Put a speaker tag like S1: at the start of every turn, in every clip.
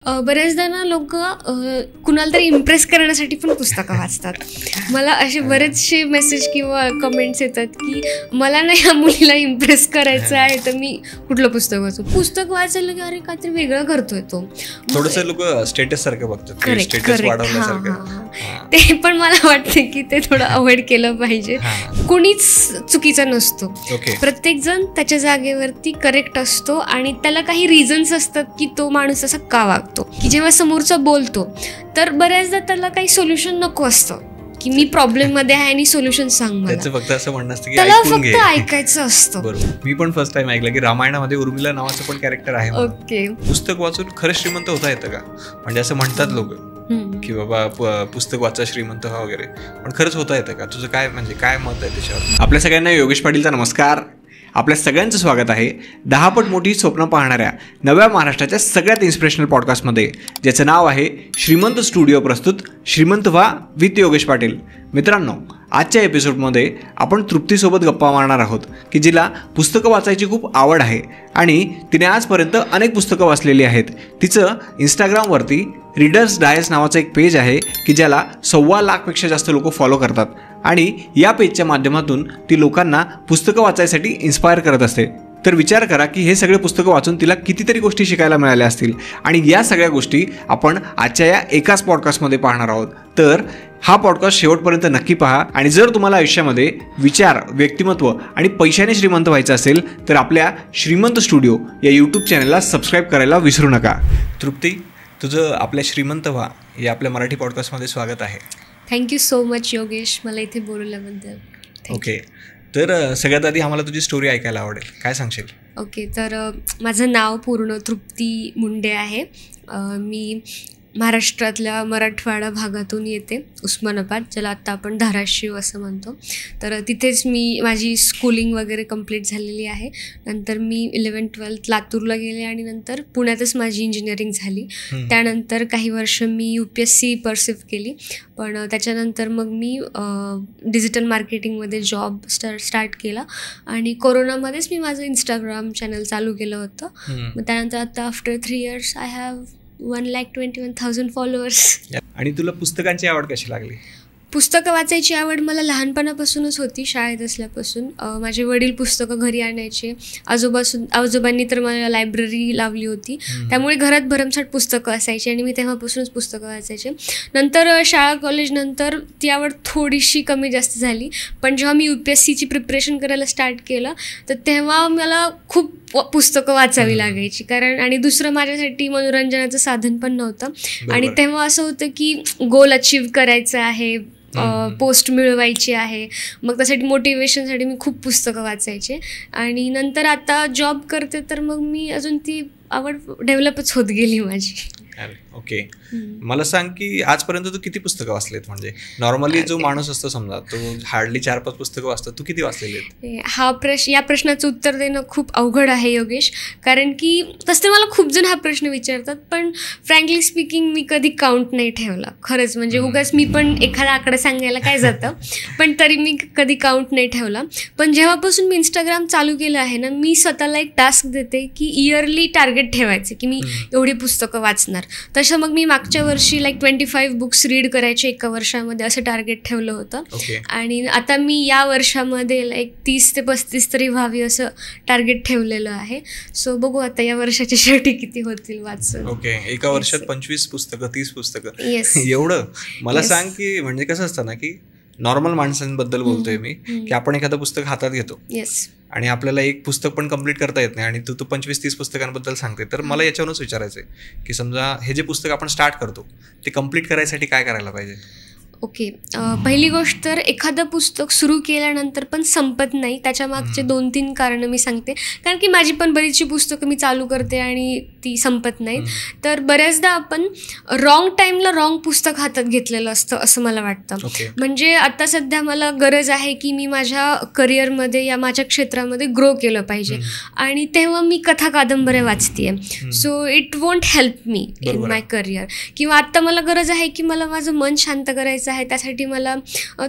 S1: बऱ्याचदा ना लोक कुणाला तरी इम्प्रेस करण्यासाठी पण पुस्तकं वाचतात. मला असे बरेचसे मेसेज किंवा कमेंट्स येतात की मला नाही या मुलीला इम्प्रेस करायचं आहे तर मी कुठलं पुस्तक वाचू. पुस्तक वाचायला की अरे काहीतरी वेगळं करतोय तो.
S2: थोडंसं लोक स्टेटस सारखं बघतात, स्टेटस वाढवण्यासारखं.
S1: ते पण मला वाटतं की ते थोडं अवॉइड केलं पाहिजे. कुणीच चुकीचा नसतो. प्रत्येक जण त्याच्या जागेवरती करेक्ट असतो आणि त्याला काही रिझन्स असतात की तो माणूस असा का वागतो. की जेव्हा समोरचा बोलतो तर बऱ्याचदा त्याला काही सोल्युशन नको असतं की मी प्रॉब्लेम मध्ये आहे आणि सोल्युशन सांग मला.
S2: त्याचं फक्त असं म्हणणं असतं की
S1: त्याला फक्त ऐकायचं असतं.
S2: बरोबर. मी पण फर्स्ट टाइम ऐकलं की रामायणामध्ये उर्मिला नावाचं पण कॅरेक्टर आहे.
S1: ओके.
S2: पुस्तक वाचून खरंच श्रीमंत होता येतं का? म्हणजे असं म्हणतात लोक की बाबा पुस्तक वाचा श्रीमंत व्हा वगैरे, पण खरंच होता येतं का? तुझं काय म्हणजे काय मत आहे त्याच्यावर? आपल्या सगळ्यांना योगेश पाटीलचा नमस्कार. आपल्या सगळ्यांचं स्वागत आहे 10 पट मोठी स्वप्न पाहणाऱ्या नव्या महाराष्ट्राच्या सगळ्यात इन्स्पिरेशनल पॉडकास्टमध्ये, ज्याचं नाव आहे श्रीमंत स्टुडिओ प्रस्तुत श्रीमंत व्हा विथ योगेश पाटील. मित्रांनो, आजच्या एपिसोडमध्ये आपण तृप्तीसोबत गप्पा मारणार आहोत की जिला पुस्तकं वाचायची खूप आवड आहे आणि तिने आजपर्यंत अनेक पुस्तकं वाचलेली आहेत. तिचं इंस्टाग्रामवरती रीडर्स डायस नावाचं एक पेज आहे की ज्याला 1.25 लाखपेक्षा जास्त लोक फॉलो करतात आणि या पेजच्या माध्यमातून ती लोकांना पुस्तकं वाचायसाठी इन्स्पायर करत असते. तर विचार करा की हे सगळे पुस्तकं वाचून तिला कितीतरी गोष्टी शिकायला मिळाल्या असतील आणि या सगळ्या गोष्टी आपण आजच्या या एकाच पॉडकास्टमध्ये पाहणार आहोत. तर हा पॉडकास्ट शेवटपर्यंत नक्की पहा आणि जर तुम्हाला आयुष्यामध्ये विचार, व्यक्तिमत्व आणि पैशाने श्रीमंत व्हायचं असेल तर आपल्या श्रीमंत स्टुडिओ या यूट्यूब चॅनलला सबस्क्राईब करायला विसरू नका. तृप्ती, तुझं आपल्या श्रीमंत व्हा या आपल्या मराठी पॉडकास्टमध्ये स्वागत आहे.
S1: थँक्यू सो मच योगेश, मला इथे बोलवल्याबद्दल.
S2: ओके. तर सगळ्यात आधी आम्हाला तुझी स्टोरी ऐकायला आवडेल. काय सांगशील?
S1: ओके. तर माझं नाव पूर्ण तृप्ती मुंडे आहे. मी महाराष्ट्रातल्या मराठवाडा भागातून येते, उस्मानाबाद, ज्याला आत्ता आपण धाराशिव असं म्हणतो. तर तिथेच मी माझी स्कूलिंग वगैरे कंप्लीट झालेली आहे. नंतर मी 11th-12th लातूरला गेले आणि नंतर पुण्यातच माझी इंजिनिअरिंग झाली. त्यानंतर काही वर्ष मी UPSC परसिव्ह केली, पण त्याच्यानंतर मग मी डिजिटल मार्केटिंगमध्ये जॉब स्टार्ट केला आणि कोरोनामध्येच मी माझं इंस्टाग्राम चॅनल चालू केलं होतं. मग त्यानंतर आता after 3 years I have 1,21,000 followers. आणि
S2: तुला पुस्तकांची आवड कशी लागली?
S1: पुस्तकं वाचायची आवड मला लहानपणापासूनच होती. शाळेत असल्यापासून माझे वडील पुस्तकं घरी आणायचे. आजोबांनी तर मला लायब्ररी लावली होती, त्यामुळे घरात भरमसाठ पुस्तकं असायची आणि मी तेव्हापासूनच पुस्तकं वाचायचे. नंतर शाळा कॉलेजनंतर ती आवड थोडीशी कमी जास्त झाली, पण जेव्हा मी UPSCची प्रिपरेशन करायला स्टार्ट केलं तर तेव्हा मला खूप पुस्तकं वाचावी लागायची. कारण आणि दुसरं माझ्यासाठी मनोरंजनाचं साधन पण नव्हतं आणि तेव्हा असं होतं की गोल अचीव्ह करायचं आहे, पोस्ट मिळवायची आहे, मग त्यासाठी मोटिवेशनसाठी मी खूप पुस्तकं वाचायचे. आणि नंतर आता जॉब करते तर मग मी अजून ती आवड डेव्हलपच होत गेली माझी.
S2: ओके. मला सांग की आजपर्यंत तू किती पुस्तकं वाचलेत? म्हणजे नॉर्मली जो माणूस असतो समजा तो हार्डली 4-5 पुस्तकं वाचतो, तू किती वाचलेली आहेत?
S1: या प्रश्नाचं उत्तर देणं खूप अवघड आहे योगेश, कारण की तसं मला खूप जण हा प्रश्न विचारतात, पण फ्रँकली स्पीकिंग मी कधी काउंट नाही ठेवला खरंच. म्हणजे उगाच मी पण एखादा आकडा सांगायला काय जातं, पण तरी मी कधी काउंट नाही ठेवला. पण जेव्हापासून मी इंस्टाग्राम चालू केलं आहे ना, मी स्वतःला एक टास्क देते की इयरली टार्गेट ठेवायचे की मी एवढी पुस्तकं वाचणार. तसं मग मी मागच्या वर्षी 25 बुक्स रीड करायचे एका वर्षामध्ये असं टार्गेट ठेवलं होतं. आणि आता मी या वर्षामध्ये 30 ते 35 तरी व्हावी असं टार्गेट ठेवलेलं आहे. सो बघू आता या वर्षाच्या शेवटी किती होतील वाचून.
S2: ओके. एका वर्षात 25 पुस्तकं, 30 पुस्तकं, एवढं? मला सांग की म्हणजे कसं असतं ना की नॉर्मल माणसांबद्दल बोलतोय मी, की आपण एखादं पुस्तक हातात घेतो आणि आपल्याला एक पुस्तक पण कंप्लीट करता येत नाही आणि तू 25-30 पुस्तकांबद्दल सांगते. तर मला याच्यावरूनच विचारायचं आहे की समजा हे जे पुस्तक आपण स्टार्ट करतो ते कंप्लीट करायसाठी काय करायला पाहिजे?
S1: ओके. पहिली गोष्ट तर एखादं पुस्तक सुरू केल्यानंतर पण संपत नाही, त्याच्या मागचे 2-3 कारणं मी सांगते. कारण की माझी पण बरीचशी पुस्तकं मी चालू करते आणि ती संपत नाही. तर बऱ्याचदा आपण रॉंग टाईमला रॉंग पुस्तक हातात घेतलेलं असतं असं मला वाटतं. म्हणजे आता सध्या मला गरज आहे की मी माझ्या करिअरमध्ये या माझ्या क्षेत्रामध्ये ग्रो केलं पाहिजे आणि तेव्हा मी कथा कादंबऱ्या वाचते. So it won't help me in my career. किंवा आत्ता मला गरज आहे की मला माझं मन शांत करायचं आहे, त्यासाठी मला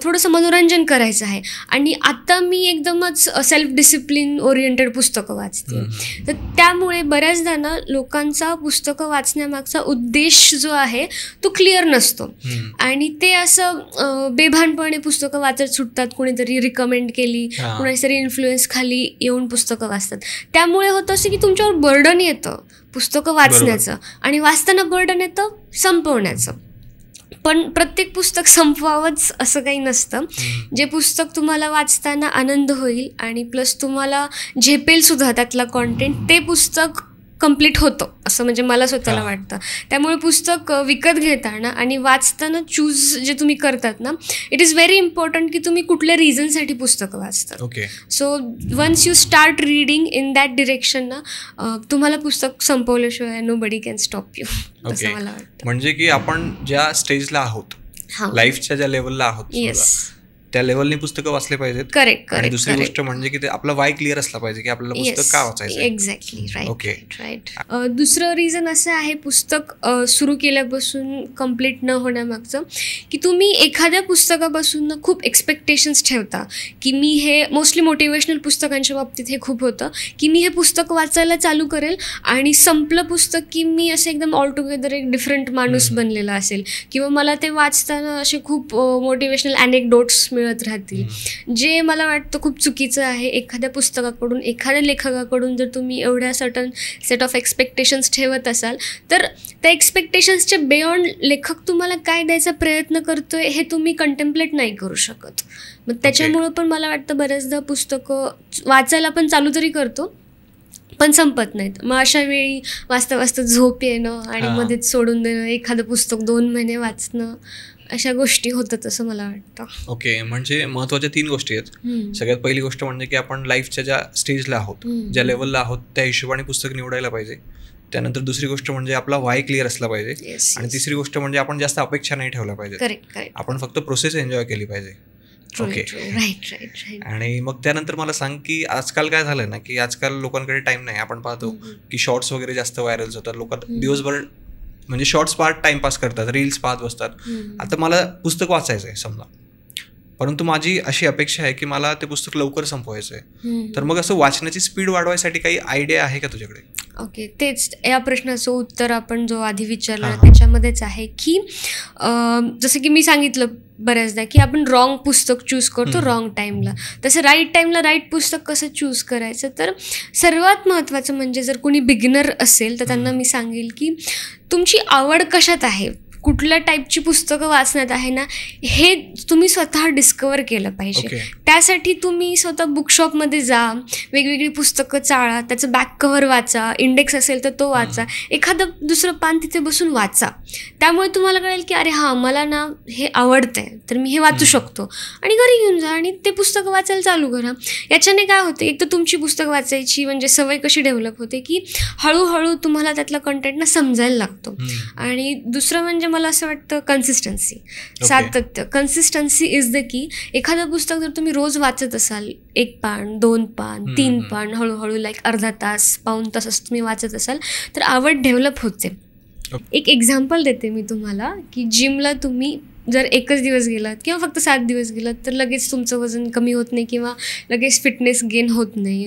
S1: थोडंसं मनोरंजन करायचं आहे आणि आता मी एकदमच सेल्फ डिसिप्लिन ओरिएंटेड पुस्तकं वाचते. तर त्यामुळे बऱ्याचदा ना लोकांचा पुस्तकं वाचण्यामागचा उद्देश जो आहे तो क्लिअर नसतो आणि ते असं बेभानपणे पुस्तकं वाचत सुटतात. कोणीतरी रिकमेंड केली, कोणातरी इन्फ्लुएन्स खाली येऊन पुस्तकं वाचतात. त्यामुळे होतं असं की तुमच्यावर बर्डन येतं पुस्तकं वाचण्याचं आणि वाचताना बर्डन येतं संपवण्याचं. पण प्रत्येक पुस्तक संपवावंच असं काही नसतं. जे पुस्तक तुम्हाला वाचताना आनंद होईल आणि प्लस तुम्हाला झेपेल सुद्धा त्यातला कॉन्टेंट, ते पुस्तक कंप्लीट होतं असं म्हणजे मला स्वतःला वाटतं. त्यामुळे पुस्तक विकत घेताना आणि वाचताना चूज जे तुम्ही करतात ना, इट इज व्हेरी इम्पॉर्टंट की तुम्ही कुठल्या रिझनसाठी पुस्तकं वाचतात. So once you start reading in that direction ना, तुम्हाला पुस्तक संपवल्याशिवाय नोबडी कॅन स्टॉप यू असं मला वाटतं.
S2: म्हणजे की आपण ज्या स्टेजला आहोत, लाईफच्या ज्या लेवलला आहोत, त्या लेवलनी पुस्तकं वाचले पाहिजेत.
S1: करेक्ट.
S2: आणि दुसरी गोष्ट म्हणजे की ते आपला वाय क्लिअर असला पाहिजे की आपल्याला पुस्तक का वाचायचं.
S1: Exactly, right. दुसरं रिझन असं आहे पुस्तक सुरू केल्यापासून कम्प्लीट न होण्यामागचं, की तुम्ही एखाद्या पुस्तकापासून खूप एक्सपेक्टेशन्स ठेवता की मी हे, मोस्टली मोटिवेशनल पुस्तकांच्या बाबतीत हे खूप होतं की मी हे पुस्तक वाचायला चालू करेल आणि संपलं पुस्तक की मी असं एकदम ऑलटुगेदर एक डिफरंट माणूस बनलेला असेल, किंवा मला ते वाचताना असे खूप मोटिवेशनल अनेक्डोट्स मिळत राहतील, जे मला वाटतं खूप चुकीचं आहे. एखाद्या पुस्तकाकडून, एखाद्या लेखकाकडून जर तुम्ही एवढ्या सर्टन सेट ऑफ एक्सपेक्टेशन्स ठेवत असाल तर त्या एक्सपेक्टेशन्सच्या बियॉन्ड लेखक तुम्हाला काय द्यायचा प्रयत्न करतोय हे तुम्ही कंटेम्प्लेट नाही करू शकत. मग त्याच्यामुळं पण मला वाटतं बऱ्याचदा पुस्तकं वाचायला पण चालू तरी करतो पण संपत नाहीत. मग अशा वेळी वाचता वाचता झोप येणं आणि मध्येच सोडून देणं, एखादं पुस्तक 2 महिने वाचणं, अशा गोष्टी होतात असं मला वाटतं.
S2: ओके, म्हणजे महत्त्वाच्या 3 गोष्टी आहेत. सगळ्यात पहिली गोष्ट म्हणजे की आपण लाईफच्या ज्या स्टेजला आहोत, ज्या लेवलला आहोत, त्या हिशोबाने पुस्तक निवडायला पाहिजे. त्यानंतर दुसरी गोष्ट म्हणजे आपला वाय क्लिअर असला पाहिजे. आणि तिसरी गोष्ट म्हणजे आपण जास्त अपेक्षा नाही ठेवल्या पाहिजे. आपण फक्त प्रोसेस एन्जॉय केली पाहिजे. Okay,
S1: right.
S2: आणि मग त्यानंतर मला सांग की आजकाल काय झालं ना, की आजकाल लोकांकडे टाइम नाही. आपण पाहतो की शॉर्ट्स वगैरे जास्त व्हायरल होतात. लोक दिवसभर म्हणजे शॉर्ट्स पाहत टाइमपास करतात, रील्स पाहत बसतात. आता मला पुस्तक वाचायचं आहे समजा, परंतु माझी अशी अपेक्षा आहे की मला ते पुस्तक लवकर संपवायचं आहे. तर मग असं वाचण्याची स्पीड वाढवायसाठी काही आयडिया आहे का तुझ्याकडे?
S1: ओके, तेच या प्रश्नाचं उत्तर आपण जो आधी विचारला त्याच्यामध्येच आहे की जसं की मी सांगितलं बऱ्याचदा की आपण रॉंग पुस्तक चूज करतो रॉंग टाईमला. तसं राईट टाईमला राईट पुस्तक कसं चूज करायचं, तर सर्वात महत्त्वाचं म्हणजे जर कोणी बिगिनर असेल तर त्यांना मी सांगेल की तुमची आवड कशात आहे, कुठल्या टाईपची पुस्तकं वाचण्यात आहे ना, हे तुम्ही स्वतः डिस्कवर केलं पाहिजे. त्यासाठी तुम्ही स्वतः बुकशॉपमध्ये जा, वेगवेगळी पुस्तकं चाळा, त्याचं बॅक कव्हर वाचा, इंडेक्स असेल तर तो वाचा, एखादं दुसरं पान तिथे बसून वाचा. त्यामुळे तुम्हाला कळेल की अरे हां, मला ना हे आवडतंय तर मी हे वाचू शकतो. आणि घरी घेऊन जा आणि ते पुस्तकं वाचायला चालू करा. याच्याने काय होते, एक तर तुमची पुस्तक वाचायची म्हणजे सवय कशी डेव्हलप होते की हळूहळू तुम्हाला त्यातला कंटेंट ना समजायला लागतो. आणि दुसरं म्हणजे मला असं वाटतं कन्सिस्टन्सी, सातत्य. Consistency is the key. एखादं पुस्तक जर तुम्ही रोज वाचत असाल, 1 पान, 2 पान, 3 पान, हळूहळू लाईक अर्धा तास, पाऊण तास असं तुम्ही वाचत असाल तर आवड डेव्हलप होते. एक एक्झाम्पल देते मी तुम्हाला की जिमला तुम्ही जर 1च दिवस गेलात किंवा फक्त 7 दिवस गेलात तर लगेच तुमचं वजन कमी होत नाही किंवा लगेच फिटनेस गेन होत नाही.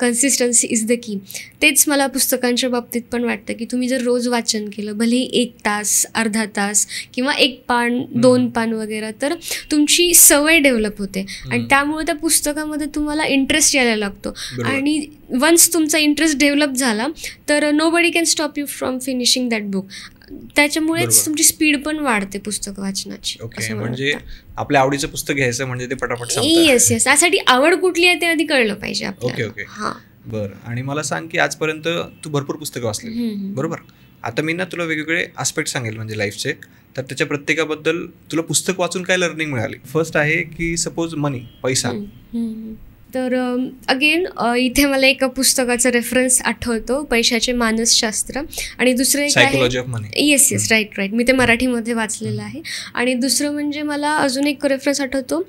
S1: Consistency is the key. तेच मला पुस्तकांच्या बाबतीत पण वाटतं की तुम्ही जर रोज वाचन केलं, भलेही 1 तास, अर्धा तास किंवा 1 पान, 2 पान वगैरे, तर तुमची सवय डेव्हलप होते आणि त्यामुळे त्या पुस्तकामध्ये तुम्हाला इंटरेस्ट यायला लागतो. आणि वन्स तुमचा इंटरेस्ट डेव्हलप झाला तर nobody can stop you from finishing that book. त्याच्यामुळेच तुमची स्पीड पण वाढते पुस्तक वाचनाची.
S2: म्हणजे आपल्या आवडीचं पुस्तक घ्यायचं म्हणजे ते पटापट संपतं.
S1: येस, त्यासाठी आवड कुठली आहे ते आधी कळलं पाहिजे आपल्याला.
S2: ओके. बरं, आणि मला सांग की आजपर्यंत तू भरपूर पुस्तकं वाचली बरोबर. आता मी ना तुला वेगवेगळे आस्पेक्ट सांगेल म्हणजे लाईफचे, तर त्याच्या प्रत्येकाबद्दल तुला पुस्तक वाचून काय लर्निंग मिळाली. फर्स्ट आहे की सपोज मनी, पैसा.
S1: तर अगेन इथे मला एका पुस्तकाचा रेफरन्स आठवतो, पैशाचे मानसशास्त्र. आणि दुसरं एक
S2: psychology of money.
S1: Yes, right. मी ते मराठीमध्ये वाचलेलं आहे. आणि दुसरं म्हणजे मला अजून एक रेफरन्स आठवतो,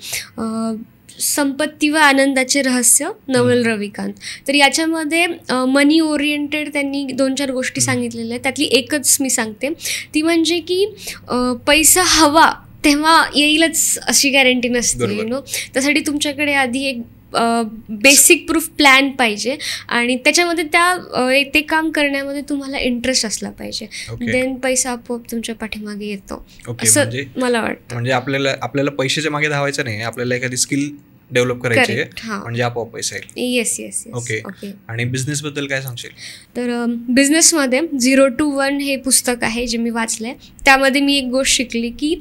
S1: संपत्ती व आनंदाचे रहस्य, नवल रविकांत. तर याच्यामध्ये मनी ओरिएंटेड त्यांनी 2-4 गोष्टी सांगितलेल्या आहेत. त्यातली एकच मी सांगते, ती म्हणजे की पैसा हवा तेव्हा येईलच अशी गॅरंटी नसते. त्यासाठी तुमच्याकडे आधी एक बेसिक प्रूफ प्लॅन पाहिजे आणि त्याच्यामध्ये ते काम करण्यामध्ये तुम्हाला इंटरेस्ट असला पाहिजे. देन पैसा आपोआप तुमच्या पाठीमागे येतो असं मला वाटतं.
S2: म्हणजे आपल्याला पैशाच्या मागे धावायचं नाही, आपल्याला एखादी स्किल डेव्हलप करायचे म्हणजे आपोआप पैसा येईल.
S1: येस.
S2: ओके. आणि बिझनेस बद्दल काय सांगशील?
S1: तर बिझनेसमध्ये 0 to 1 हे पुस्तक आहे जे मी वाचलंय. त्यामध्ये मी एक गोष्ट शिकली की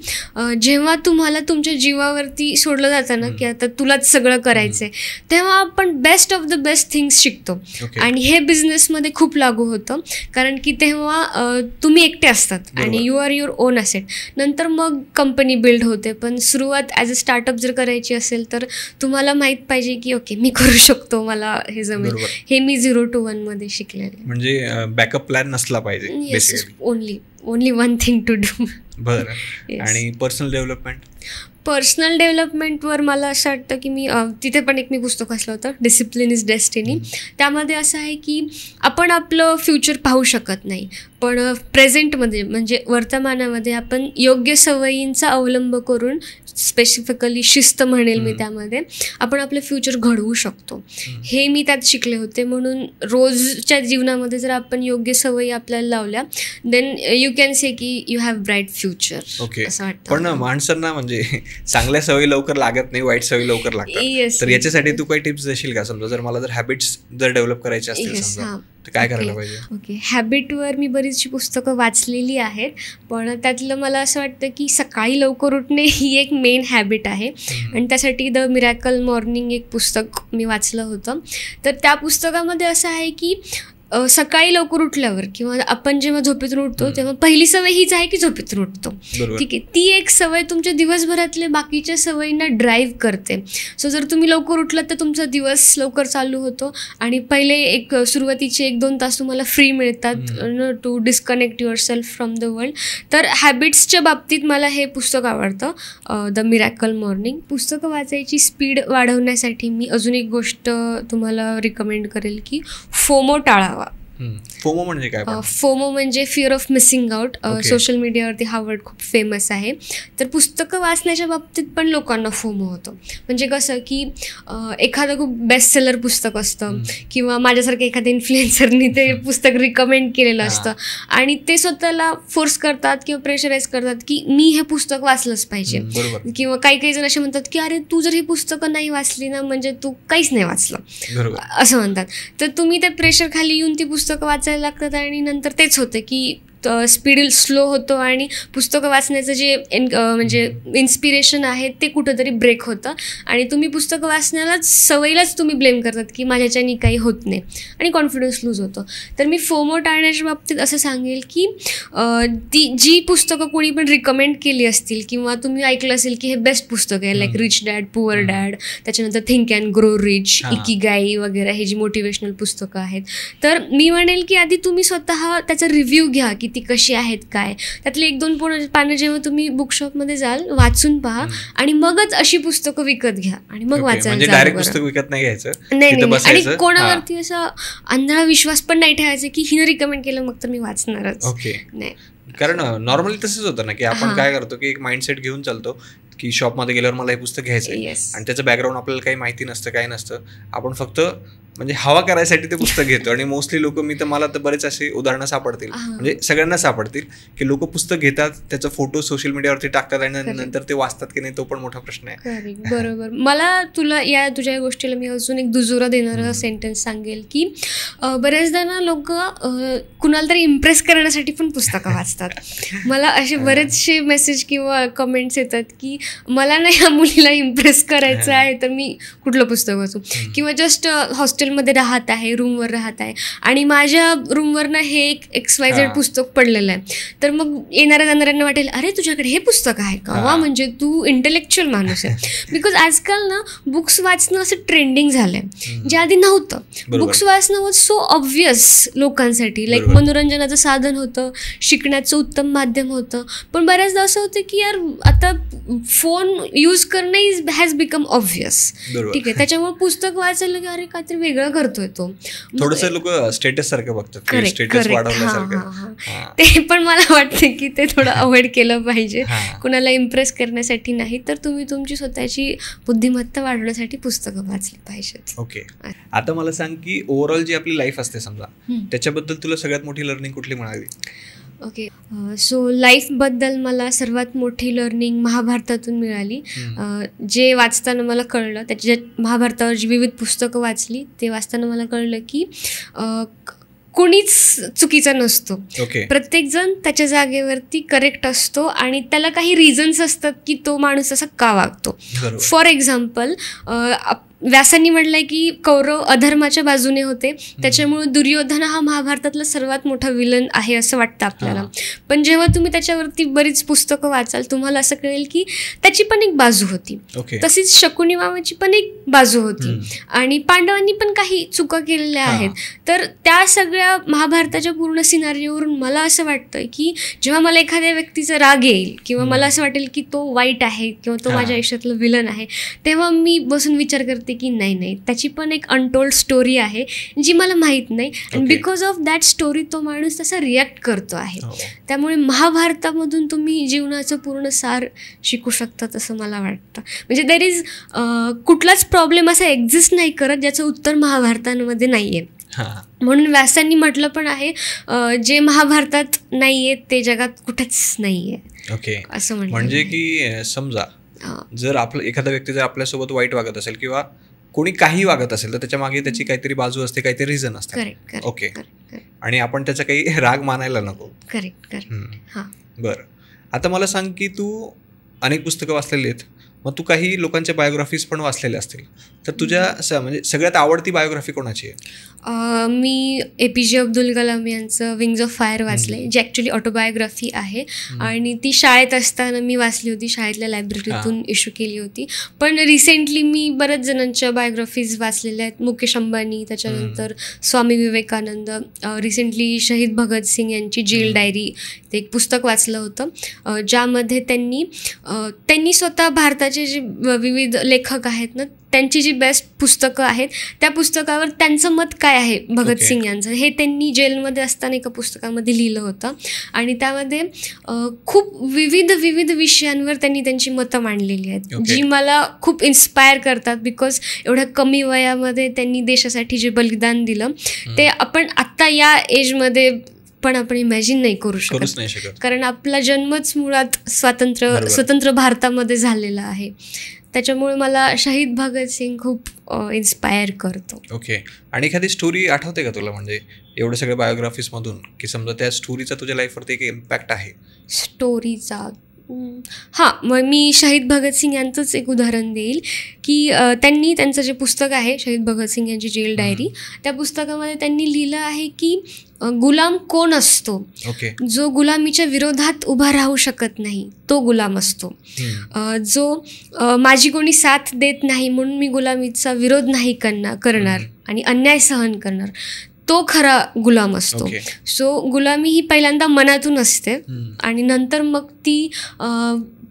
S1: जेव्हा तुम्हाला तुमच्या जीवावरती सोडलं जातं ना की आता तुलाच सगळं करायचंय, तेव्हा आपण best of the best things शिकतो. आणि हे बिझनेसमध्ये खूप लागू होतं, कारण की तेव्हा तुम्ही एकटे असतात आणि you are your own asset. नंतर मग कंपनी बिल्ड होते, पण सुरुवात ॲज अ स्टार्टअप जर करायची असेल तर तुम्हाला माहित पाहिजे की ओके मी करू शकतो, मला हे जमेल. हे मी 0 to 1 मध्ये शिकले.
S2: म्हणजे बॅकअप प्लॅन नसला पाहिजे.
S1: Only one thing to do.
S2: बरं. आणि पर्सनल
S1: डेव्हलपमेंटवर मला असं वाटतं की मी तिथे पण एक पुस्तक वाचलं होतं, डिसिप्लिन इज डेस्टिनी. त्यामध्ये असं आहे की आपण आपलं फ्युचर पाहू शकत नाही, पण प्रेझेंटमध्ये म्हणजे वर्तमानामध्ये आपण योग्य सवयींचा अवलंब करून, स्पेसिफिकली शिस्त म्हणेल मी त्यामध्ये, आपण आपलं फ्युचर घडवू शकतो. हे मी त्यात शिकले होते. म्हणून रोजच्या जीवनामध्ये जर आपण योग्य सवयी आपल्याला लावल्या, देन यू कॅन से की you have bright future.
S2: Okay. पण माणसांना म्हणजे चांगल्या सवयी लवकर लागत नाही, वाईट सवयी लवकर लागतात. तर याच्यासाठी तू काही टिप्स देशील का? समजा जर मला हॅबिट्स डेव्हलप करायचे असतील तर काय करायला पाहिजे?
S1: ओके. हॅबिटवर मी बरीचशी पुस्तकं वाचलेली आहेत, पण त्यातलं मला असं वाटतं की सकाळी लवकर उठणे ही एक मेन हॅबिट आहे. आणि त्यासाठी द मिरॅकल मॉर्निंग एक पुस्तक मी वाचलं होतं. तर त्या पुस्तकामध्ये असं आहे की सकाळी लवकर उठल्यावर किंवा आपण जेव्हा झोपेतून उठतो तेव्हा पहिली सवय हीच आहे की झोपेतून उठतो. ठीक आहे. ती एक सवय तुमच्या दिवसभरातले बाकीच्या सवयींना ड्राईव्ह करते. सो जर तुम्ही लवकर उठलात तर तुमचा दिवस लवकर चालू होतो आणि पहिले सुरुवातीचे 1-2 तास तुम्हाला फ्री मिळतात to disconnect yourself from the world. तर हॅबिट्सच्या बाबतीत मला हे पुस्तक आवडतं, द मिरॅकल मॉर्निंग. पुस्तकं वाचायची स्पीड वाढवण्यासाठी मी अजून एक गोष्ट तुम्हाला रिकमेंड करेल की फोमो टाळावा.
S2: फोमो म्हणजे काय?
S1: फोमो म्हणजे fear of missing out. Social मीडियावरती हा वर्ड खूप फेमस आहे. तर पुस्तकं वाचण्याच्या बाबतीत पण लोकांना फोमो होतो. म्हणजे कसं की एखादं खूप बेस्ट सेलर पुस्तक असतं किंवा माझ्यासारख्या एखाद्या इन्फ्लुएन्सरनी ते पुस्तक रिकमेंड केलेलं असतं आणि ते स्वतःला फोर्स करतात किंवा प्रेशराईज करतात की मी हे पुस्तक वाचलंच पाहिजे. किंवा काही जण असे म्हणतात की अरे तू जर ही पुस्तकं नाही वाचली ना म्हणजे तू काहीच नाही वाचलं असं म्हणतात. तर तुम्ही त्या प्रेशर खाली येऊन ती पुस्तकं वाचायला लागतात आणि नंतर तेच होतं की स्पीड स्लो होतो आणि पुस्तकं वाचण्याचं जे म्हणजे इन्स्पिरेशन आहे ते कुठंतरी ब्रेक होतं आणि तुम्ही पुस्तकं वाचण्यालाच सवयीलाच तुम्ही ब्लेम करतात की माझ्याच्यानी काही होत नाही आणि कॉन्फिडन्स लूज होतो. तर मी फोमो टाळण्याच्या बाबतीत असं सांगेल की ती जी पुस्तकं कोणी पण रिकमेंड केली असतील किंवा तुम्ही ऐकलं असेल की हे बेस्ट पुस्तक आहे like rich dad poor dad, त्याच्यानंतर think and grow rich, Ikigai वगैरे हे जी मोटिवेशनल पुस्तकं आहेत, तर मी म्हणेल की आधी तुम्ही स्वतः त्याचा रिव्ह्यू घ्या की ती कशी आहेत काय. त्यातले 1-2 पानं जेव्हा तुम्ही बुकशॉपमध्ये जाल वाचून पहा आणि मगच अशी पुस्तकं विकत घ्या आणि मग वाचायला
S2: डायरेक्ट पुस्तक विकत नाही घ्यायचं.
S1: नाही आणि कोणावरती असा आंधळा विश्वास पण नाही ठेवायचा की हिनं रिकमेंड केलं मग तर मी वाचणारच.
S2: नाही, कारण नॉर्मली तसंच होतं ना की आपण काय करतो की एक माइंडसेट घेऊन चालतो की शॉपमध्ये गेल्यावर मला हे पुस्तक घ्यायचं आहे आणि त्याचं बॅकग्राऊंड आपल्याला काही माहिती नसतं, काही नसतं. आपण फक्त म्हणजे हवा करायसाठी ते पुस्तक घेतो आणि मोस्टली लोक, मला तर बरेच असे उदाहरणं सापडतील, म्हणजे सगळ्यांना सापडतील की लोक पुस्तक घेतात, त्याचा फोटो सोशल मीडियावरती टाकतात आणि नंतर ते वाचतात की नाही तो पण मोठा प्रश्न आहे.
S1: बरोबर. मला तुझ्या या गोष्टीला मी अजून एक दुजोरा देणारा सेंटेन्स सांगेल की बऱ्याचदा ना लोक कुणाला तरी इम्प्रेस करण्यासाठी पण पुस्तकं वाचतात. मला असे बरेचसे मेसेज किंवा कमेंट्स येतात की मला नाही या मुलीला इम्प्रेस करायचं आहे तर मी कुठलं पुस्तक वाचू, किंवा जस्ट हॉस्टेलमध्ये राहत आहे, रूमवर राहत आहे आणि माझ्या रूमवरनं हे एक XYZ पुस्तक पडलेलं आहे, तर मग येणाऱ्या जाणाऱ्यांना वाटेल अरे तुझ्याकडे हे पुस्तक आहे का, वा म्हणजे तू इंटेलेक्च्युअल माणूस आहे. बिकॉज आजकाल ना बुक्स वाचणं असं ट्रेंडिंग झालंय जे आधी नव्हतं. बुक्स वाचणं वॉज सो ऑब्व्हियस लोकांसाठी, लाईक मनोरंजनाचं साधन होतं, शिकण्याचं उत्तम माध्यम होतं. पण बऱ्याचदा असं होतं की यार आता फोन यूज करणं हॅज बिकम ऑब्व्हियस. ठीक आहे, त्याच्यामुळे पुस्तक वाचायला की अरे काहीतरी वेगळं वेगळं करतोय तो.
S2: थोडंसं लोक स्टेटस सारखं बघतात, स्टेटस वाढवण्यासारखं.
S1: ते पण मला वाटतं की ते थोडं अवॉइड केलं पाहिजे. कुणाला इम्प्रेस करण्यासाठी नाही, तर तुम्ही तुमची स्वतःची बुद्धिमत्ता वाढवण्यासाठी पुस्तकं वाचली पाहिजेत.
S2: ओके. आता मला सांग की ओव्हरऑल जी आपली लाईफ असते समजा, त्याच्याबद्दल तुला सगळ्यात मोठी लर्निंग कुठली मिळाली?
S1: ओके, सो लाईफबद्दल मला सर्वात मोठी लर्निंग महाभारतातून मिळाली. जे वाचताना मला कळलं, त्याच्यात महाभारतावर जी विविध पुस्तकं वाचली ते वाचताना मला कळलं की कोणीच चुकीचा नसतो. प्रत्येकजण त्याच्या जागेवरती करेक्ट असतो आणि त्याला काही रिझन्स असतात की तो माणूस असा का वागतो. फॉर एक्झाम्पल, व्यासांनी म्हटलंय की कौरव अधर्माच्या बाजूने होते, त्याच्यामुळे दुर्योधन हा महाभारतातला सर्वात मोठा विलन आहे असं वाटतं आपल्याला. पण जेव्हा तुम्ही त्याच्यावरती बरीच पुस्तकं वाचाल तुम्हाला असं कळेल की त्याची पण एक बाजू होती. तशीच शकुनी मामाची पण एक बाजू होती आणि पांडवांनी पण काही चुका केलेल्या आहेत. तर त्या सगळ्या महाभारताच्या पूर्ण सिनारिओवरून मला असं वाटतं की जेव्हा मला एखाद्या व्यक्तीचा राग येईल किंवा मला असं वाटेल की तो वाईट आहे किंवा तो माझ्या आयुष्यातलं विलन आहे, तेव्हा मी बसून विचार करते की नाही, त्याची पण एक अनटोल्ड स्टोरी आहे जी मला माहीत नाही, आणि बिकॉज ऑफ दॅट स्टोरी तो माणूस तसा रिॲक्ट करतो आहे. त्यामुळे महाभारतामधून तुम्ही जीवनाचं पूर्ण सार शिकू शकतात असं मला वाटतं. म्हणजे देर इज कुठलाच प्रॉब्लेम असा एक्झिस्ट नाही करत ज्याचं उत्तर महाभारतामध्ये नाही आहे. म्हणून व्यासांनी म्हटलं पण आहे, जे महाभारतात नाहीये ते जगात कुठेच नाहीये असं म्हणलं. म्हणजे
S2: की समजा जर आपलं एखादा व्यक्ती जर आपल्यासोबत वाईट वागत असेल किंवा कोणी काही वागत असेल तर त्याच्या मागे त्याची काहीतरी बाजू असते, काहीतरी रिझन असते. ओके. आणि आपण त्याचा काही राग मानायला नको. बरं, आता मला सांग की तू अनेक पुस्तकं वाचलेली आहेत, मग तू काही लोकांच्या बायोग्राफीज पण वाचलेल्या असतील, तर तुझ्या म्हणजे सगळ्यात आवडती बायोग्राफी कोणाची आहे?
S1: मी APJ अब्दुल कलाम यांचं विंग्स ऑफ फायर वाचले, जी ॲक्च्युली ऑटोबायोग्राफी आहे आणि ती शाळेत असताना मी वाचली होती, शाळेतल्या लायब्ररीतून इश्यू केली होती. पण रिसेंटली मी बऱ्याच जणांच्या बायोग्राफीज वाचलेल्या आहेत. मुकेश अंबानी, त्याच्यानंतर स्वामी विवेकानंद, रिसेंटली शहीद भगतसिंग यांची जेल डायरी ते एक पुस्तक वाचलं होतं, ज्यामध्ये त्यांनी स्वतः भारताचे जे विविध लेखक आहेत ना त्यांची जी बेस्ट पुस्तकं आहेत त्या पुस्तकावर त्यांचं मत काय आहे भगतसिंग यांचं, हे त्यांनी जेलमध्ये असताना एका पुस्तकामध्ये लिहिलं होतं. आणि त्यामध्ये खूप विविध विषयांवर त्यांनी त्यांची मतं मांडलेली आहेत, जी मला खूप इन्स्पायर करतात. बिकॉज एवढ्या कमी वयामध्ये त्यांनी देशासाठी जे बलिदान दिलं ते आपण आत्ता या एजमध्ये पण आपण इमॅजिन नाही करू शकत, कारण आपला जन्मच मुळात स्वतंत्र भारतामध्ये झालेला आहे. त्याच्यामुळे मला शहीद भगतसिंग खूप इन्स्पायर करतो.
S2: ओके. आणि एखादी स्टोरी आठवते का तुला, म्हणजे एवढं सगळ्या बायोग्राफीज मधून, की समजा त्या स्टोरीचा तुझ्या लाईफवरती एक इम्पॅक्ट आहे?
S1: स्टोरीचा मग मी शहीद भगतसिंग यांचंच एक उदाहरण देईल की त्यांचं जे पुस्तक आहे शहीद भगतसिंग यांची जेल डायरी, त्या पुस्तकामध्ये त्यांनी लिहिलं आहे की गुलाम कोण असतो, जो गुलामीच्या विरोधात उभा राहू शकत नाही तो गुलाम असतो. जो माझी कोणी साथ देत नाही म्हणून मी गुलामीचा विरोध नाही करणार आणि अन्याय सहन करणार, तो खरा गुलाम असतो. सो गुलामी ही पहिल्यांदा मनातून असते आणि नंतर मग ती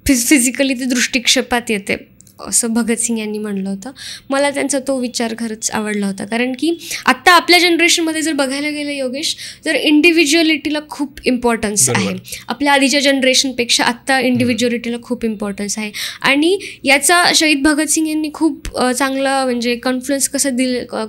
S1: फिजिकली ती दृष्टिक्षेपात येते, असं भगतसिंग यांनी म्हणलं होतं. मला त्यांचा तो विचार खरंच आवडला होता, कारण की आत्ता आपल्या जनरेशनमध्ये जर बघायला गेलं योगेश, तर इंडिव्हिज्युअलिटीला खूप इम्पॉर्टन्स आहे. आपल्या आधीच्या जनरेशनपेक्षा आत्ता इंडिव्हिज्युअलिटीला खूप इम्पॉर्टन्स आहे. आणि याचा शहीद भगतसिंग यांनी खूप चांगला म्हणजे कॉन्फ्लुएन्स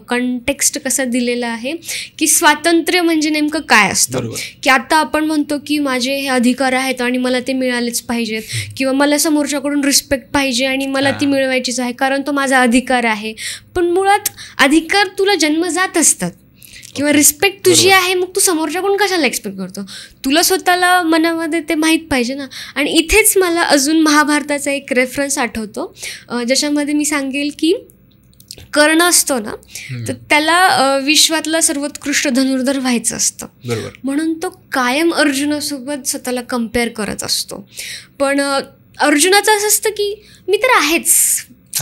S1: कंटेक्स्ट कसा दिलेला आहे की स्वातंत्र्य म्हणजे नेमकं काय असतं. की आता आपण म्हणतो की माझे हे अधिकार आहेत आणि मला ते मिळालेच पाहिजेत, किंवा मला समोरच्याकडून रिस्पेक्ट पाहिजे आणि मला ती मिळवायचीच आहे कारण तो माझा अधिकार आहे. पण मुळात अधिकार तुला जन्मजात असतात किंवा रिस्पेक्ट तुझी आहे, मग तू समोरच्याकडून कशाला एक्सपेक्ट करतो? तुला स्वतःला मनामध्ये ते माहीत पाहिजे ना. आणि इथेच मला अजून महाभारताचा एक रेफरन्स आठवतो, ज्याच्यामध्ये मी सांगेल की कर्ण असतो ना, तर त्याला विश्वातला सर्वोत्कृष्ट धनुर्धर व्हायचं असतं, म्हणून तो कायम अर्जुनासोबत स्वतःला कम्पेअर करत असतो. पण अर्जुनाचं असं असतं की मी तर आहेच,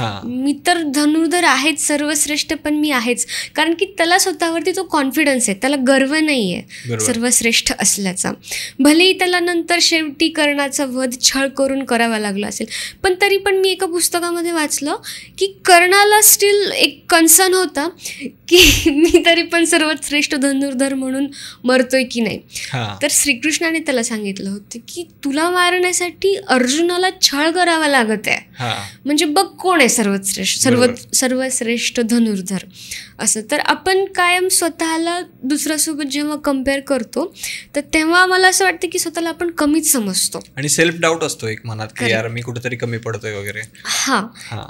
S1: मी तर धनुर्धर आहेच, सर्वश्रेष्ठ पण मी आहेच. कारण की त्याला स्वतःवरती तो कॉन्फिडन्स आहे, त्याला गर्व नाही आहे सर्वश्रेष्ठ असल्याचा. भलेही त्याला नंतर शेवटी कर्णाचा वध छळ करून करावा लागला असेल, पण तरी पण मी एका पुस्तकामध्ये वाचलं की कर्णाला स्टील एक कन्सर्न होता की मी तरी पण सर्वात श्रेष्ठ धनुर्धर म्हणून मरतोय की नाही. तर श्रीकृष्णाने त्याला सांगितलं होतं की तुला मारण्यासाठी अर्जुनाला छळ करावा लागत आहे, म्हणजे बघ कोण आहे सर्वश्रेष्ठ धनुर्धर असं. तर आपण कायम स्वतःला दुसऱ्यासोबत जेव्हा कम्पेअर करतो तर तेव्हा मला असं वाटतं की स्वतःला आपण कमीच समजतो
S2: आणि सेल्फ डाऊट असतो एक मनात की यार मी कुठेतरी कमी पडतोय वगैरे.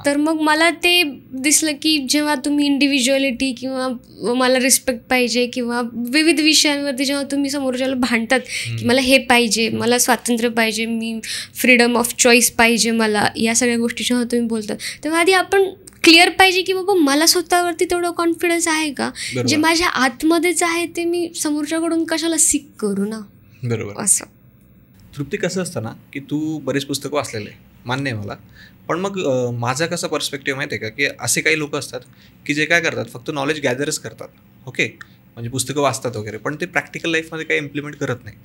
S1: तर मग मला ते दिसलं की जेव्हा तुम्ही इंडिव्हिज्युअलिटी किंवा मला रिस्पेक्ट पाहिजे किंवा विविध विषयांवरती जेव्हा तुम्ही समोरच्याला भांडतात की मला हे पाहिजे, मला स्वातंत्र्य पाहिजे, मी फ्रीडम ऑफ चॉईस पाहिजे मला, या सगळ्या गोष्टी जेव्हा तुम्ही बोलतात तेव्हा आधी आपण क्लिअर पाहिजे की बाबा मला स्वतःवरती तेवढं कॉन्फिडन्स आहे का, जे माझ्या आतमध्येच आहे ते मी समोरच्याकडून कशाला सीक करू ना.
S2: बरोबर.
S1: असं
S2: तृप्ती कसं असतं ना की तू बरेच पुस्तकं वाचलेले मान्य आहे मला, पण मग माझा कसा पर्स्पेक्टिव्ह माहिती आहे का की असे काही लोक असतात की जे काय करतात फक्त नॉलेज गॅदरच करतात. ओके, म्हणजे पुस्तकं वाचतात वगैरे, पण ते प्रॅक्टिकल लाईफमध्ये काही इम्प्लिमेंट करत नाही.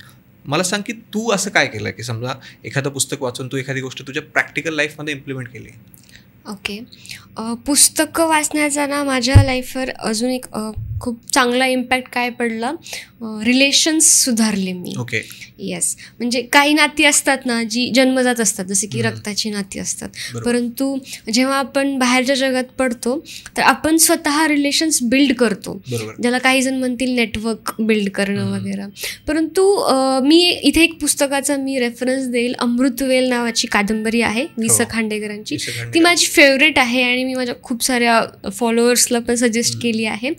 S2: मला सांग की तू असं काय केलं की समजा एखादं पुस्तक वाचून तू एखादी गोष्ट तुझ्या प्रॅक्टिकल लाईफमध्ये इम्प्लिमेंट केली.
S1: ओके, पुस्तकं वाचण्याचा ना माझ्या लाईफवर अजून एक खूप चांगला इम्पॅक्ट काय पडला, रिलेशन्स सुधारले मी.
S2: ओके.
S1: येस, म्हणजे काही नाती असतात ना जी जन्मजात असतात, जसे की रक्ताची नाती असतात, परंतु जेव्हा आपण बाहेरच्या जगात पडतो तर आपण स्वतः रिलेशन्स बिल्ड करतो, ज्याला काही जण म्हणतील नेटवर्क बिल्ड करणं वगैरे. परंतु मी इथे एक पुस्तकाचा मी रेफरन्स देईल, अमृतवेल नावाची कादंबरी आहे वि.स. खांडेकरांची. ती माझी फेवरेट आहे आणि मी माझ्या खूप साऱ्या फॉलोअर्सला पण सजेस्ट केली आहे.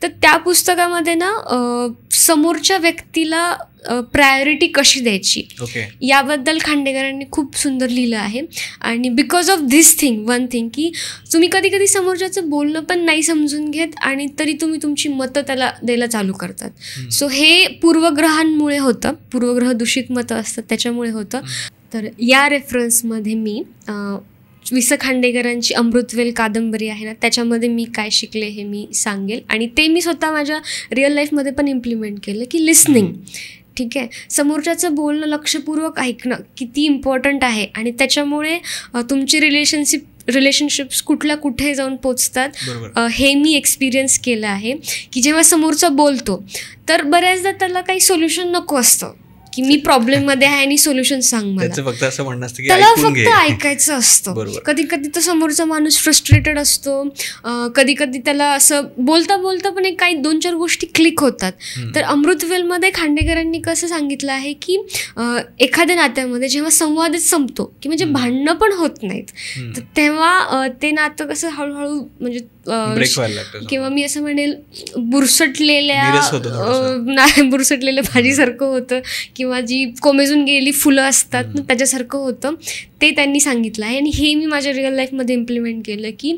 S1: तर त्या पुस्तकामध्ये ना समोरच्या व्यक्तीला प्रायोरिटी कशी द्यायची याबद्दल खांडेकरांनी खूप सुंदर लिहिलं आहे. आणि because of this thing, one thing, की तुम्ही कधी कधी समोरच्याचं बोलणं पण नाही समजून घेत आणि तरी तुम्ही तुमची मतं त्याला द्यायला चालू करतात. सो हे पूर्वग्रहांमुळे होतं, पूर्वग्रह दूषित मतं असतात त्याच्यामुळे होतं. तर या रेफरन्समध्ये मी वि.स. खांडेकरांची अमृतवेल कादंबरी आहे ना, त्याच्यामध्ये मी काय शिकले हे मी सांगेल आणि ते मी स्वतः माझ्या रिअल लाईफमध्ये पण इम्प्लिमेंट केलं की लिसनिंग. ठीक आहे, समोरच्याचं बोलणं लक्षपूर्वक ऐकणं किती इम्पॉर्टंट आहे आणि त्याच्यामुळे तुमची रिलेशनशिप्स कुठे जाऊन पोचतात हे मी एक्सपिरियन्स केलं आहे. की जेव्हा समोरचा बोलतो तर बऱ्याचदा त्याला काही सोल्युशन नको असतं की मी प्रॉब्लेममध्ये आहे आणि सोल्युशन सांग मला,
S2: फक्त असं म्हणणं असतं की
S1: त्याला फक्त ऐकायचं असतं. कधी कधी तो समोरचा माणूस फ्रस्ट्रेटेड असतो, कधी कधी त्याला असं बोलता बोलता पण काही 2-4 गोष्टी क्लिक होतात. तर अमृतवेलमध्ये खांडेकरांनी कसं सांगितलं आहे की एखाद्या नात्यामध्ये जेव्हा संवादच संपतो की म्हणजे भांडणं पण होत नाहीत, तर तेव्हा ते नातं कसं हळूहळू म्हणजे किंवा मी असं म्हणेल बुरसटलेल्या भाजीसारखं होतं किंवा जी कोमेजून गेलेली फुलं असतात ना त्याच्यासारखं होतं, ते त्यांनी सांगितलं आहे. आणि हे मी माझ्या रिअल लाईफमध्ये इम्प्लिमेंट केलं की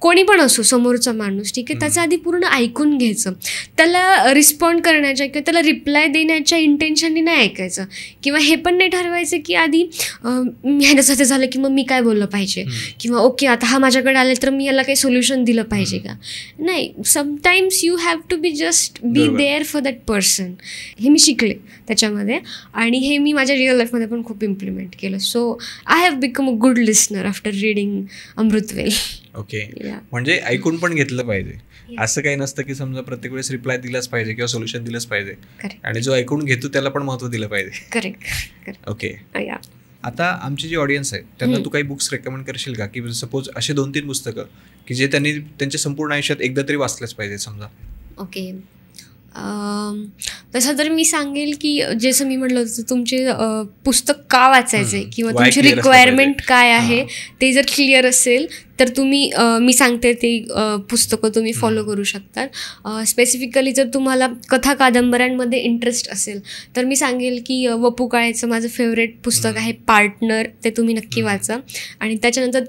S1: कोणी पण असो समोरचा माणूस, ठीक आहे, त्याचं आधी पूर्ण ऐकून घ्यायचं, त्याला रिस्पॉन्ड करण्याच्या किंवा त्याला रिप्लाय देण्याच्या इंटेन्शननी नाही ऐकायचं किंवा हे पण नाही ठरवायचं की आधी ह्याच्यासाठी झालं की मग मी काय बोललं पाहिजे किंवा ओके आता हा माझ्याकडे आले तर मी याला काही सोल्युशन दिलं पाहिजे का. नाही, sometimes you have to be just be there for that person. हे मी शिकले त्याच्यामध्ये आणि हे मी माझ्या रिअल लाईफमध्ये पण खूप इम्प्लिमेंट केलं. So I have become a good listener after reading Amritvel.
S2: Okay, म्हणजे ऐकून पण घेतलं पाहिजे, असं काही नसतं की समजा प्रत्येक वेळेस रिप्लाय दिलाच पाहिजे किंवा सोल्युशन दिलंच पाहिजे, आणि जो ऐकून घेतो त्याला पण महत्त्व दिलं पाहिजे.
S1: करेक्ट.
S2: ओके, आता आमची जी ऑडियन्स आहे त्यांना तू काही बुक्स रेकमेंड करशील का, की सपोज असे 2-3 पुस्तकं की जे त्यांनी त्यांच्या संपूर्ण आयुष्यात एकदा तरी वाचलंच पाहिजे समजा.
S1: ओके, तसं तर मी सांगेल की जसं मी म्हटलं होतं तुमचे पुस्तक का वाचायचे किंवा तुमची रिक्वायरमेंट काय आहे ते जर क्लिअर असेल तर तुम्ही मी सांगते ते पुस्तकं तुम्ही फॉलो करू शकतात. स्पेसिफिकली जर तुम्हाला कथा कादंबऱ्यांमध्ये इंटरेस्ट असेल तर मी सांगेल की वपू काळेचं माझं फेवरेट पुस्तक आहे पार्टनर, ते तुम्ही नक्की वाचा. आणि त्याच्यानंतर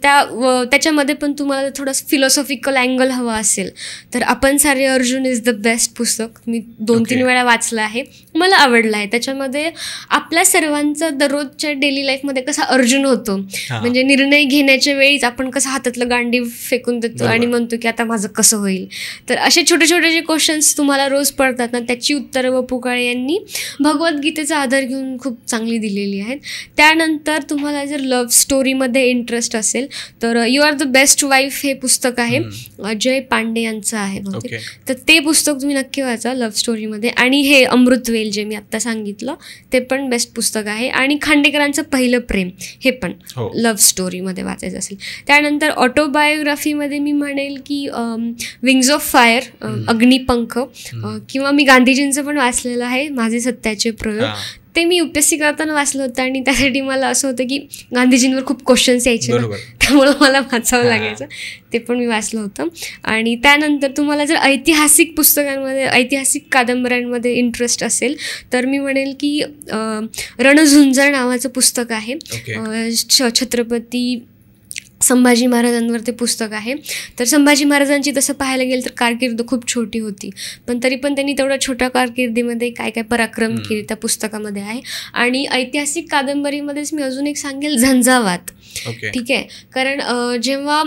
S1: त्याच्यामध्ये पण तुम्हाला थोडंसं फिलॉसॉफिकल अँगल हवा असेल तर आपण सारे अर्जुन इज द बेस्ट पुस्तक मी 2-3 वेळा वाचलं आहे, मला आवडलं आहे. त्याच्यामध्ये आपल्या सर्वांचा दररोजच्या डेली लाईफमध्ये कसा अर्जुन होतो, म्हणजे निर्णय घेण्याच्या वेळीच आपण कसा हातातला डोक्यातलं गांडीव फेकून देतो आणि म्हणतो की आता माझं कसं होईल. तर असे छोटे छोटे जे क्वेश्चन्स तुम्हाला रोज पडतात ना, त्याची उत्तरं व पुकाळे यांनी भगवद्गीतेचा आधार घेऊन खूप चांगली दिलेली आहेत. त्यानंतर तुम्हाला जर लव्ह स्टोरीमध्ये इंटरेस्ट असेल तर you are the best wife हे पुस्तक आहे, अजय पांडे यांचं आहे बहुतेक. तर ते पुस्तक तुम्ही नक्की वाचा लव्ह स्टोरीमध्ये. आणि हे अमृतवेल जे मी आत्ता सांगितलं ते पण बेस्ट पुस्तक आहे. आणि खांडेकरांचं पहिलं प्रेम हे पण लव्ह स्टोरीमध्ये वाचायचं असेल. त्यानंतर ऑटोबायोग्राफीमध्ये मी म्हणेल की विंग्स ऑफ फायर, अग्निपंख, किंवा मी गांधीजींचं पण वाचलेलं आहे, माझे सत्याचे प्रयोग. ते मी UPSC करताना वाचलं होतं आणि त्यासाठी मला असं होतं की गांधीजींवर खूप क्वेश्चन्स यायचे ना, त्यामुळं मला वाचावं लागायचं. ते पण मी वाचलं होतं. आणि त्यानंतर तुम्हाला जर ऐतिहासिक पुस्तकांमध्ये, ऐतिहासिक कादंबऱ्यांमध्ये इंटरेस्ट असेल तर मी म्हणेल की रणझुंजार नावाचं पुस्तक आहे. छत्रपती संभाजी महाराजांवर ते पुस्तक आहे. तर संभाजी महाराजांची तसं पाहायला गेलं तर कारकीर्द खूप छोटी होती, पण तरी पण त्यांनी तेवढ्या छोट्या कारकिर्दीमध्ये काय काय पराक्रम केले त्या पुस्तकामध्ये आहे. आणि ऐतिहासिक कादंबरीमध्येच मी अजून एक सांगेल, झंझावात. ठीक आहे, कारण जेव्हा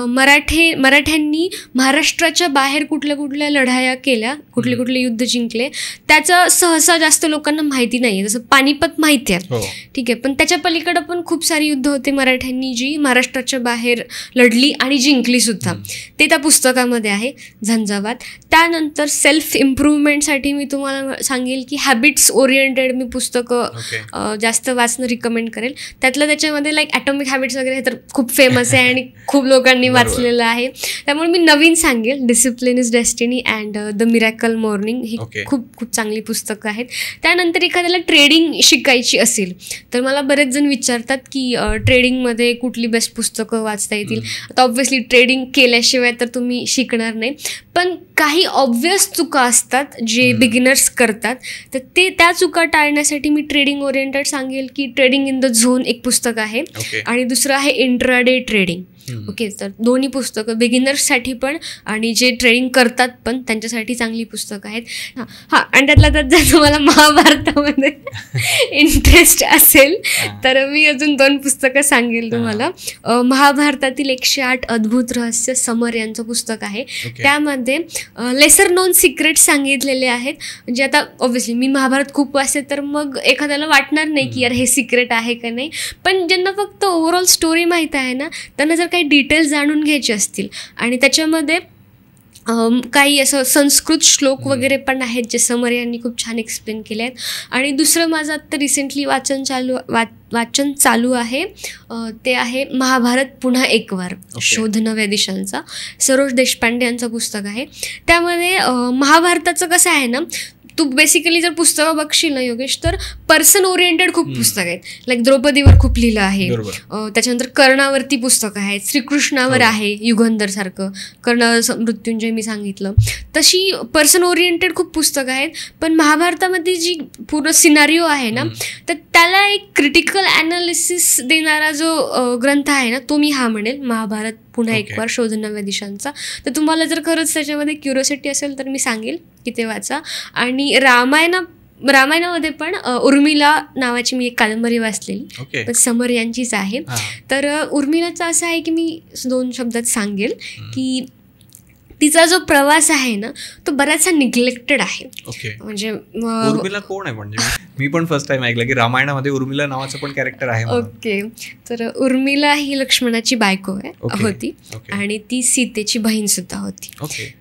S1: मराठ्यांनी महाराष्ट्राच्या बाहेर कुठल्या कुठल्या लढाया केल्या, कुठले कुठले युद्ध जिंकले, त्याचं सहसा जास्त लोकांना माहिती नाही आहे. जसं पानिपत माहिती आहे, ठीक आहे, पण त्याच्या पलीकडं पण खूप सारी युद्ध होते मराठ्यांनी जी महाराष्ट्राच्या बाहेर लढली आणि जिंकली सुद्धा. ते त्या पुस्तकामध्ये आहे, झंझावात. त्यानंतर सेल्फ इम्प्रूव्हमेंटसाठी मी तुम्हाला सांगेल की हॅबिट्स ओरिएंटेड मी पुस्तकं जास्त वाचणं रिकमेंड करेल. त्याच्यामध्ये लाईक ॲटॉमिक हॅबिट्स वगैरे हे तर खूप फेमस आहे आणि खूप लोकांनी वाचलेलं आहे. त्यामुळे मी नवीन सांगेल, discipline is destiny and the miracle morning, ही खूप खूप चांगली पुस्तकं आहेत. त्यानंतर एखाद्याला ट्रेडिंग शिकायची असेल तर मला बरेच जण विचारतात की ट्रेडिंगमध्ये कुठली बेस्ट पुस्तकं वाचता येतील. आता ऑब्व्हियसली ट्रेडिंग केल्याशिवाय तर तुम्ही शिकणार नाही, पण काही ऑब्व्हियस चुका असतात जे बिगिनर्स करतात, तर त्या चुका टाळण्यासाठी मी ट्रेडिंग ओरिएंटेड सांगेल की ट्रेडिंग इन द झोन एक पुस्तक आहे आणि दुसरं आहे इंट्राडे ट्रेडिंग. ओके, तर दोन्ही पुस्तकं बिगिनर्ससाठी पण आणि जे ट्रेडिंग करतात पण त्यांच्यासाठी चांगली पुस्तकं आहेत. आणि त्यातला जर तुम्हाला महाभारतामध्ये इंटरेस्ट असेल तर मी अजून 2 पुस्तकं सांगेल तुम्हाला. महाभारतातील 108 अद्भुत रहस्य, समर यांचं पुस्तक आहे. त्यामध्ये लेसर नोन सिक्रेट्स सांगितलेले आहेत. म्हणजे आता ऑब्व्हियसली मी महाभारत खूप वाचते तर मग एखाद्याला वाटणार नाही की यार हे सिक्रेट आहे का नाही, पण ज्यांना फक्त ओव्हरऑल स्टोरी माहीत आहे ना, त्यांना जर काही डिटेल्स जाणून घ्यायचे असतील आणि त्याच्यामध्ये काही असं संस्कृत श्लोक वगैरे पण आहेत जे समर यांनी खूप छान एक्सप्लेन केले आहेत. आणि दुसरं माझं आत्ता रिसेंटली वाचन चालू आहे ते आहे महाभारत पुन्हा एक वार, शोध नव्या दिशांचा, सरोज देशपांडे यांचं पुस्तक आहे. त्यामध्ये महाभारताचं कसं आहे ना, तू बेसिकली जर पुस्तकं बघशील ना योगेश, तर पर्सन ओरिएंटेड खूप पुस्तक आहेत. लाईक द्रौपदीवर खूप लिहिलं आहे, त्याच्यानंतर कर्णावरती पुस्तकं आहेत, श्रीकृष्णावर आहे, युगंधर सारखं, कर्ण मृत्युंजय मी सांगितलं. तशी पर्सन ओरिएंटेड खूप पुस्तकं आहेत. पण महाभारतामध्ये जी पूर्ण सिनारिओ आहे ना, तर त्याला एक क्रिटिकल ॲनालिसिस देणारा जो ग्रंथ आहे ना, तो मी हा म्हणेल, महाभारत पुन्हा एक वार, शोध नव्या दिशांचा. तर तुम्हाला जर खरंच त्याच्यामध्ये क्युरिओसिटी असेल तर मी सांगेल की ते वाचा. आणि रामायणामध्ये पण उर्मिला नावाची मी एक कादंबरी वाचलेली, पण समर यांचीच आहे. तर उर्मिलाचं असं आहे की मी 2 शब्दात सांगेल की तिचा जो प्रवास आहे ना तो बराचसा निग्लेक्टेड आहे. म्हणजे
S2: उर्मिला कोण आहे? म्हणजे मी पण फर्स्ट टाइम ऐकलं की रामायणामध्ये उर्मिला नावाचं पण कॅरेक्टर आहे.
S1: ओके, तर उर्मिला ही लक्ष्मणाची बायको होती आणि ती सीतेची बहीण सुद्धा होती.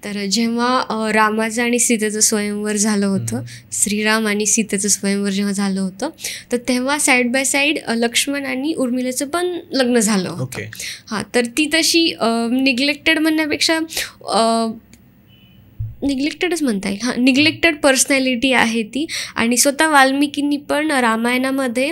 S1: तर जेव्हा रामाचं आणि सीतेचं स्वयंवर झालं होतं, श्रीराम आणि सीतेचं स्वयंवर जेव्हा झालं होतं, तर तेव्हा साईड बाय साईड लक्ष्मण आणि उर्मिलाचं पण लग्न झालं होतं. हां, तर ती तशी निग्लेक्टेड म्हणण्यापेक्षा निग्लेक्टेडच म्हणता येईल. हां, निग्लेक्टेड पर्सनॅलिटी आहे ती. आणि स्वतः वाल्मिकींनी पण रामायणामध्ये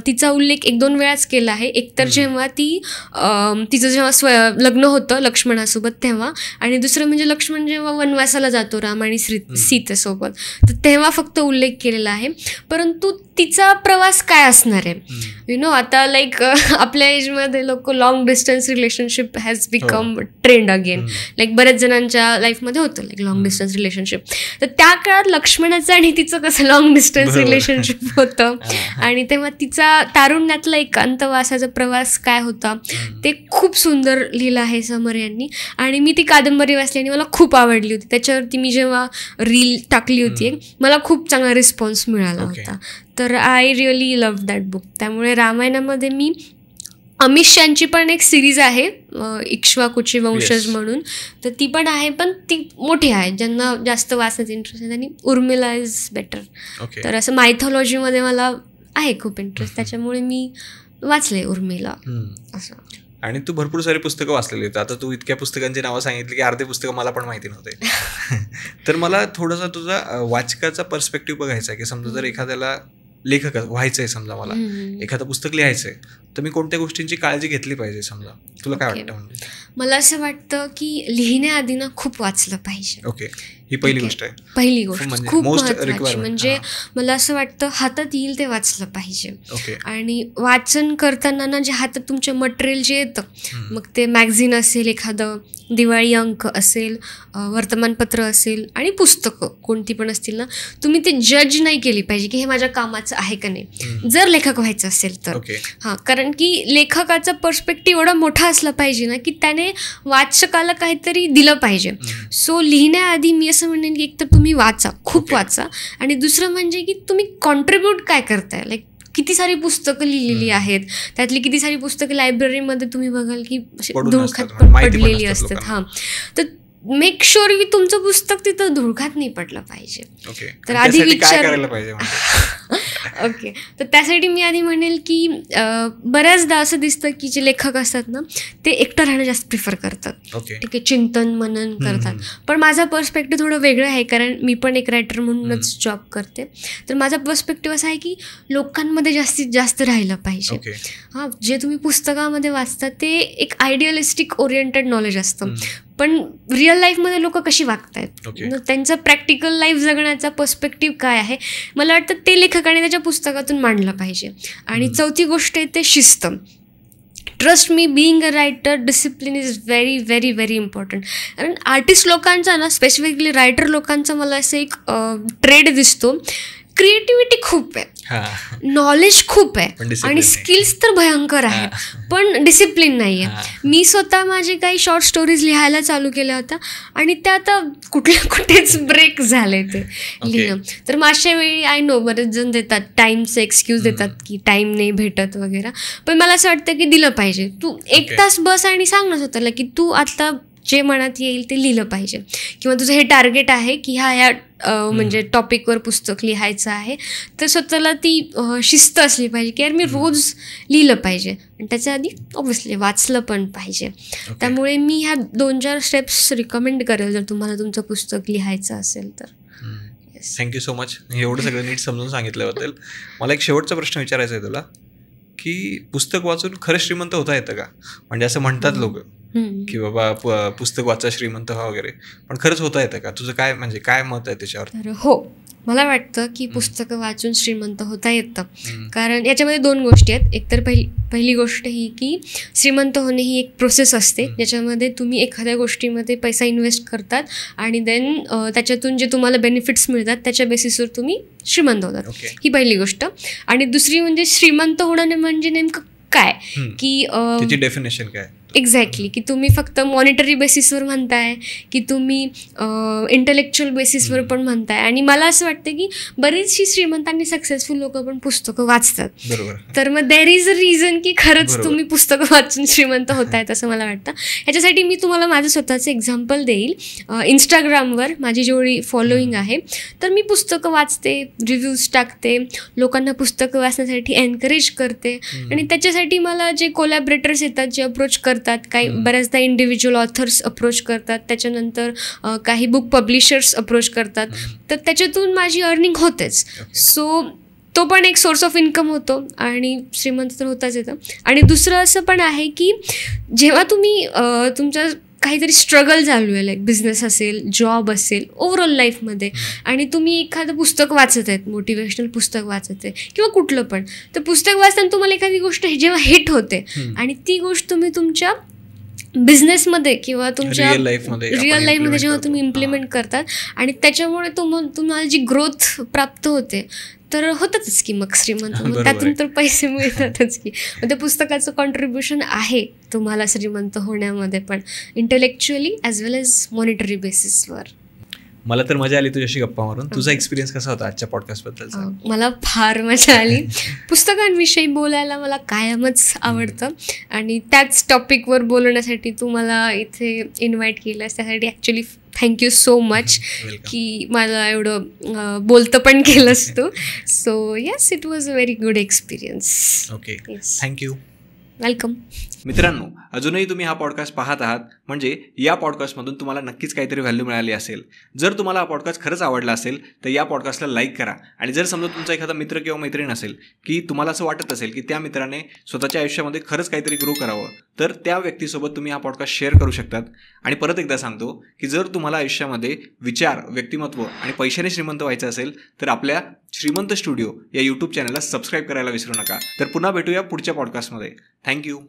S1: तिचा उल्लेख 1-2 वेळाच केला आहे. एकतर जेव्हा तिचं जेव्हा लग्न होतं लक्ष्मणासोबत तेव्हा, आणि दुसरं म्हणजे लक्ष्मण जेव्हा वनवासाला जातो राम आणि सीतेसोबत, तर तेव्हा फक्त उल्लेख केलेला आहे. परंतु तिचा प्रवास काय असणार आहे, आता लाईक आपल्या एजमध्ये लोक long distance relationship has become trend again. Like बऱ्याच जणांच्या लाईफमध्ये होतं लाईक लॉंग डिस्टन्स रिलेशनशिप. तर त्या काळात लक्ष्मणाचं आणि तिचं कसं लॉंग डिस्टन्स रिलेशनशिप होतं आणि तेव्हा तिचा तारुण्यातला एकांतवासाचा प्रवास काय होता ते खूप सुंदर लिहिलं आहे समर यांनी. आणि मी ती कादंबरी वाचली आणि मला खूप आवडली होती. त्याच्यावरती मी जेव्हा रील टाकली होती मला खूप चांगला रिस्पॉन्स मिळाला होता. तर I really love that book. त्यामुळे रामायणामध्ये मी अमित शांची पण एक सिरीज आहे इक्ष्वाकूचे वंशज म्हणून, तर ती पण आहे, पण ती मोठी आहे, ज्यांना जास्त वाचण्याचा इंटरेस्ट आहे. आणि उर्मिला इज बेटर. तर असं मायथॉलॉजीमध्ये मला आहे खूप इंटरेस्ट, त्याच्यामुळे मी वाचले उर्मिला असं.
S2: आणि तू भरपूर सारी पुस्तकं वाचलेली आहेत. आता तू इतक्या पुस्तकांची नावं सांगितली की अर्धे पुस्तकं मला पण माहिती नव्हते. तर मला थोडासा तुझा वाचकाचा पर्स्पेक्टिव्ह बघायचा आहे की समजा जर एखाद्याला लेखक व्हायचं आहे, समजा मला एखादं पुस्तक लिहायचं आहे, तर मी कोणत्या गोष्टींची काळजी घेतली पाहिजे समजा, तुला काय वाटतं? म्हणजे
S1: मला असं वाटतं की लिहिण्याआधी ना खूप वाचलं पाहिजे.
S2: ओके, ही पहिली गोष्ट आहे.
S1: पहिली गोष्ट खूप महत्त्वाची. म्हणजे मला असं वाटतं हातात येईल ते वाचलं पाहिजे. आणि वाचन करताना ना जे हातात तुमच्या मटेरियल जे येतं, मग ते मॅगझिन असेल, एखादं दिवाळी अंक असेल, वर्तमानपत्र असेल आणि पुस्तकं कोणती पण असतील ना, तुम्ही ते जज नाही केली पाहिजे की हे माझ्या कामाचं आहे का नाही, जर लेखक व्हायचं असेल तर. हां, कारण की लेखकाचा पर्स्पेक्टिव्ह एवढा मोठा असला पाहिजे ना की त्याने वाचकाला काहीतरी दिलं पाहिजे. सो लिहिण्याआधी मी असं म्हणेन की एकतर तुम्ही वाचा, खूप वाचा, आणि दुसरं म्हणजे की तुम्ही कॉन्ट्रीब्यूट काय करताय. लाईक किती सारी पुस्तकं लिहिलेली आहेत, त्यातली किती सारी पुस्तकं लायब्ररीमध्ये तुम्ही बघाल की धुळखात पण पडलेली असतात. हां, तर मेक शुअर की तुमचं पुस्तक तिथं धुळखात नाही पडलं पाहिजे. तर आधी विचार ओके, तर त्यासाठी मी आधी म्हणेल की बऱ्याचदा असं दिसतं की जे लेखक असतात ना ते एकटं राहणं जास्त प्रिफर करतात. ठीक आहे, चिंतन मनन करतात. पण माझा पर्स्पेक्टिव्ह थोडं वेगळं आहे, कारण मी पण एक रायटर म्हणूनच जॉब करते. तर माझा पर्स्पेक्टिव्ह असा आहे की लोकांमध्ये जास्तीत जास्त राहिलं पाहिजे. हां, जे तुम्ही पुस्तकामध्ये वाचता ते एक आयडियलिस्टिक ओरिएंटेड नॉलेज असतं, पण रिअल लाईफमध्ये लोक कशी वागतायत, त्यांचं प्रॅक्टिकल लाईफ जगण्याचा पर्स्पेक्टिव्ह काय आहे, मला वाटतं ते लेखकाने त्याच्या पुस्तकातून मांडलं पाहिजे. आणि चौथी गोष्ट आहे ते शिस्त. Trust me, being a writer, discipline is very very very important. कारण आर्टिस्ट लोकांचा ना, स्पेसिफिकली रायटर लोकांचा मला असं एक ट्रेड दिसतो, क्रिएटिव्हिटी खूप आहे, नॉलेज खूप आहे आणि स्किल्स तर भयंकर आहेत, पण डिसिप्लिन नाही आहे. मी स्वतः माझे काही शॉर्ट स्टोरीज लिहायला चालू केल्या होत्या आणि त्या आता कुठेच ब्रेक झाले ते लिहिणं. तर मागच्या वेळी आय नो बरेच जण देतात, टाईमचं एक्सक्यूज देतात की टाईम नाही भेटत वगैरे, पण मला असं वाटतं की दिलं पाहिजे. तू 1 तास बस आणि सांग ना स्वतःला की तू आता जे मनात येईल ते लिहिलं पाहिजे, किंवा तुझं हे टार्गेट आहे की ह्या म्हणजे टॉपिकवर पुस्तक लिहायचं आहे, तर स्वतःला ती शिस्त असली पाहिजे की यार मी रोज लिहिलं पाहिजे, आणि त्याच्या आधी ऑब्व्हियसली वाचलं पण पाहिजे. त्यामुळे मी ह्या 2-4 स्टेप्स रिकमेंड करेल जर तुम्हाला तुमचं पुस्तक लिहायचं असेल तर.
S2: थँक्यू सो मच एवढं सगळं नीट समजून सांगितल्याबद्दल. मला एक शेवटचा प्रश्न विचारायचा आहे तुला, की पुस्तक वाचून खरं श्रीमंत होता येतं का? म्हणजे असं म्हणतात लोक की बाबा पुस्तक वाचा श्रीमंत व्हा वगैरे, पण खरंच होता येतं का? तुझं काय म्हणजे काय मत आहे त्याच्यावर?
S1: तर हो, मला वाटतं की पुस्तकं वाचून श्रीमंत होता येतं, कारण याच्यामध्ये 2 गोष्टी आहेत. एकतर पहिली गोष्ट ही की श्रीमंत होणे ही एक प्रोसेस असते, ज्याच्यामध्ये तुम्ही एखाद्या गोष्टीमध्ये पैसा इन्व्हेस्ट करतात आणि देन त्याच्यातून जे तुम्हाला बेनिफिट्स मिळतात त्याच्या बेसिसवर तुम्ही श्रीमंत होतात. ही पहिली गोष्ट. आणि दुसरी म्हणजे श्रीमंत होणं म्हणजे नेमकं काय, की
S2: त्याची डेफिनेशन काय?
S1: एक्झॅक्टली, की तुम्ही फक्त मॉनिटरी बेसिसवर म्हणताय की तुम्ही इंटेलेक्च्युअल बेसिसवर पण म्हणताय. आणि मला असं वाटतं की बरीचशी श्रीमंत आणि सक्सेसफुल लोक पण पुस्तकं वाचतात. तर मग देर इज अ रिझन की खरंच तुम्ही पुस्तकं वाचून श्रीमंत होतायत असं मला वाटतं. ह्याच्यासाठी मी तुम्हाला माझं स्वतःचं एक्झाम्पल देईल. इंस्टाग्रामवर माझी जेवढी फॉलोईंग आहे, तर मी पुस्तकं वाचते, रिव्ह्यूज टाकते, लोकांना पुस्तकं वाचण्यासाठी एनकरेज करते, आणि त्याच्यासाठी मला जे कोलॅबरेटर्स येतात, जे अप्रोच करतात, काही बऱ्याचदा इंडिव्हिज्युअल ऑथर्स अप्रोच करतात, त्याच्यानंतर काही बुक पब्लिशर्स अप्रोच करतात, तर त्याच्यातून माझी अर्निंग होतेच. सो तो पण एक सोर्स ऑफ इन्कम होतो आणि श्रीमंत तर होताच येतं. आणि दुसरं असं पण आहे की जेव्हा तुम्ही तुमच्या काहीतरी स्ट्रगल चालू आहे, लाईक बिझनेस असेल, जॉब असेल, ओव्हरऑल लाईफमध्ये, आणि तुम्ही एखादं पुस्तक वाचत आहेत, मोटिवेशनल पुस्तक वाचत आहे किंवा कुठलं पण, तर पुस्तक वाचताना तुम्हाला एखादी गोष्ट जेव्हा हिट होते आणि ती गोष्ट तुम्ही तुमच्या बिझनेसमध्ये किंवा तुमच्या
S2: रिअल लाईफमध्ये
S1: जेव्हा तुम्ही इम्प्लिमेंट करतात आणि त्याच्यामुळे तुम्हाला जी ग्रोथ प्राप्त होते तर होतातच की मग श्रीमंत, त्यातून तर पैसे मिळतातच की. मग त्या पुस्तकाचं कॉन्ट्रीब्युशन आहे तुम्हाला श्रीमंत होण्यामध्ये पण, इंटेलेक्च्युअली ॲज वेल एज मॉनिटरी बेसिसवर.
S2: मला तर मजा आली तुझ्याशी गप्पा मारून. तुझा एक्सपिरियन्स कसा होता आजच्या पॉडकास्टबद्दलचा?
S1: मला फार मजा आली. पुस्तकांविषयी बोलायला मला कायमच आवडतं आणि त्याच टॉपिकवर बोलण्यासाठी तू मला इथे इन्व्हाइट केलंस, त्यासाठी ॲक्च्युली थँक्यू सो मच की मला एवढं बोलतं पण केलंस तू. So yes, it was a very good experience.
S2: Okay, thank you.
S1: Welcome.
S2: मित्रांनो, अजूनही तुम्ही हा पॉडकास्ट पाहत आहात म्हणजे या पॉडकास्टमधून तुम्हाला नक्कीच काहीतरी व्हॅल्यू मिळाली असेल. जर तुम्हाला हा पॉडकास्ट खरंच आवडला असेल तर या पॉडकास्टला लाईक करा. आणि जर समजा तुमचा एखादा मित्र किंवा मैत्रीण असेल की तुम्हाला असं वाटत असेल की त्या मित्राने स्वतःच्या आयुष्यामध्ये खरंच काहीतरी ग्रो करावं, तर त्या व्यक्तीसोबत तुम्ही हा पॉडकास्ट शेअर करू शकतात. आणि परत एकदा सांगतो की जर तुम्हाला आयुष्यामध्ये विचार, व्यक्तिमत्व आणि पैशाने श्रीमंत व्हायचं असेल तर आपल्या श्रीमंत स्टुडिओ या यूट्यूब चॅनलला सबस्क्राईब करायला विसरू नका. तर पुन्हा भेटूया पुढच्या पॉडकास्टमध्ये. थँक्यू.